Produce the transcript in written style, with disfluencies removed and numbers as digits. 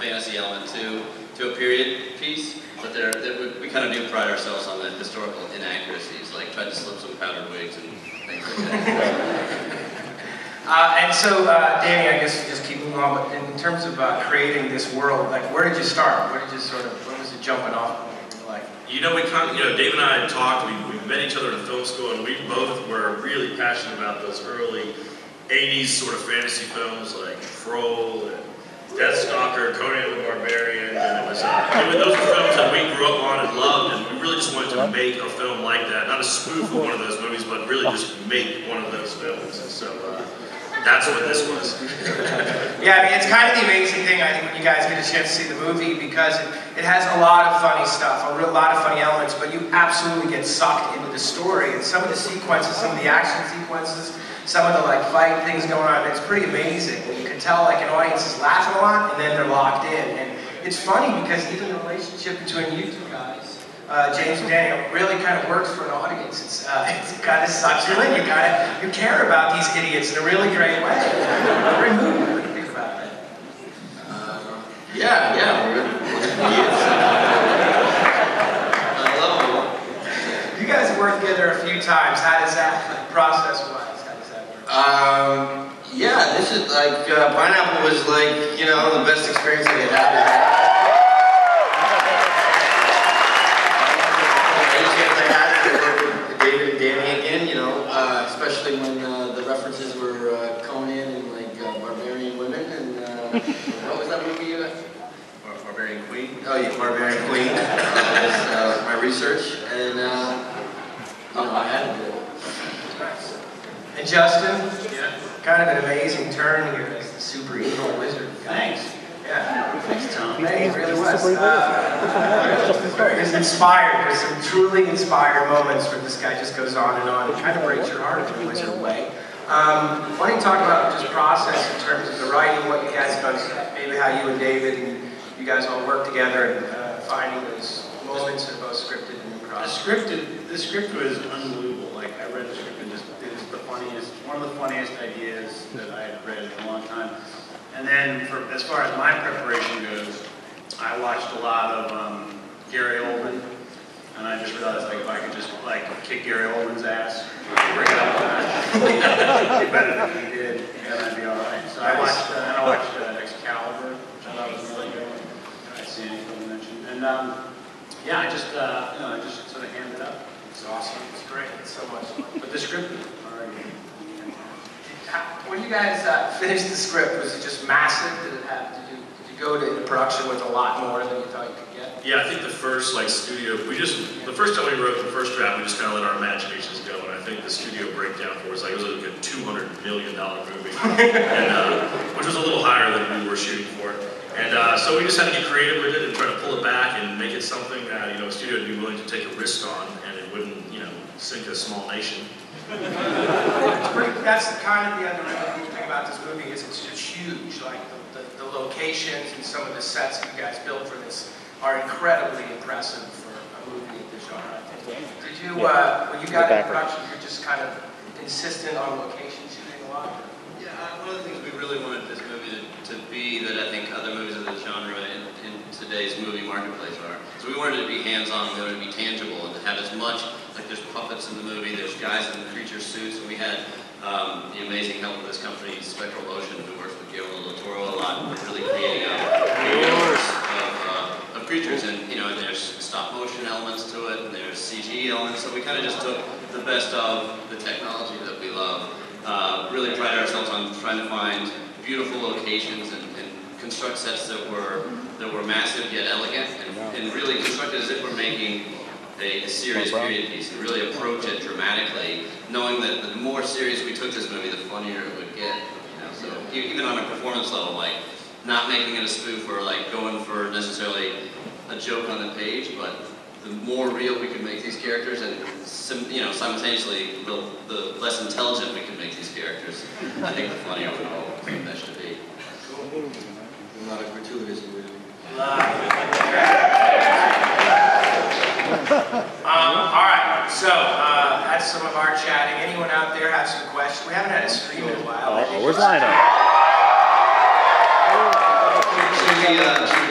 fantasy element to a period piece, but we kind of do pride ourselves on the historical inaccuracies, like tried to slip some powdered wigs and things like that. And so, Danny, I guess just keep moving on, but in terms of creating this world, like, where did you start? Where did you when was it jumping off point? Like, you know, Dave and I had talked, we met each other in film school, and we both were really passionate about those early 80s sort of fantasy films like Troll and Deathstalker, Conan the Barbarian, and those were films that we grew up on and loved, and we really just wanted to make a film like that. Not a spoof of one of those movies, but really just make one of those films. And so that's what this was. Yeah, I mean, it's kind of the amazing thing, I think, when you guys get a chance to see the movie, because it has a lot of funny stuff, a lot of funny elements, but you absolutely get sucked into the story. And some of the sequences, some of the action sequences, some of the like fight things going on, it's pretty amazing. You can tell like an audience is laughing a lot, and then they're locked in. And it's funny because even the relationship between you two guys, James and Daniel, really kind of works for an audience. It kind of sucks you in. You care about these idiots in a really great way. Very moving. What do you think about that? Yeah, I love them. You guys have worked together a few times. How does that process-wise? How does that work? Yeah, this is like Pineapple was like, you know, the best experience I could have. David and Danny again, you know, especially when the references were Conan and like barbarian women and what was that movie? Barbarian Queen. Oh yeah, Barbarian Queen. Was my research, and I had to do it. And Justin, yeah, kind of an amazing turn here as the super evil wizard. Thanks. Yeah. Thanks, Tom. Hey, it really was. It's inspired. There's some truly inspired moments where this guy just goes on and on. It kind of breaks your heart in a wizard way. Why don't you talk about just process in terms of the writing, what you guys have done, maybe how you and David and you guys all work together and finding those moments that are both scripted and improv. The script was unbelievable. Like, I read the script and just, it was the funniest, one of the funniest ideas that I had read in a long time. And then, as far as my preparation goes, I watched a lot of Gary Oldman, and I just realized, like, if I could just like kick Gary Oldman's ass, bring it up get better than he did, then I'd be all right. So I watched Excalibur, which I thought was really good. I see anything mentioned, and yeah, I just sort of handed it up. It's awesome. It's great. It's so much fun. But the script was already. When you guys finished the script, was it just massive? Did you go to production with a lot more than you thought you could get? Yeah, I think the first studio, the first time we wrote the first draft, we just kind of let our imaginations go, and I think the studio breakdown for us, like, it was like a $200 million movie, and, which was a little higher than we were shooting for. And so we just had to get creative with it and try to pull it back and make it something that, you know, a studio would be willing to take a risk on, and it wouldn't, you know, sink a small nation. That's kind of the other really cool thing about this movie is it's just huge. Like the locations and some of the sets that you guys built for this are incredibly impressive for a movie of this genre. Did you, when you got into production, you're just kind of insistent on location shooting a lot? Yeah, one of the things we really wanted this movie to be that I think other movies of this genre in today's movie marketplace are. So we wanted it to be hands-on, we wanted it to be tangible, and to have as much, like there's puppets in the movie, there's guys in creature suits, and we had the amazing help of this company, Spectral Ocean, who works with Guillermo del Toro a lot, with really creating universe of creatures, and you know, there's stop-motion elements to it, and there's CG elements, so we kind of just took the best of the technology that we love. Really pride ourselves on trying to find beautiful locations and construct sets that were massive yet elegant, and really construct it as if we're making a serious period piece, and really approach it dramatically, knowing that the more serious we took this movie, the funnier it would get. You know, so even on a performance level, like not making it a spoof or like going for necessarily a joke on the page, but the more real we can make these characters, and simultaneously the less intelligent we can make these characters, I think the funnier it will mesh to be. Cool. A lot of gratuitous movie. All right, so that's some of our chatting. Anyone out there have some questions? We haven't had a stream in a while. Where's Lionel? So everybody.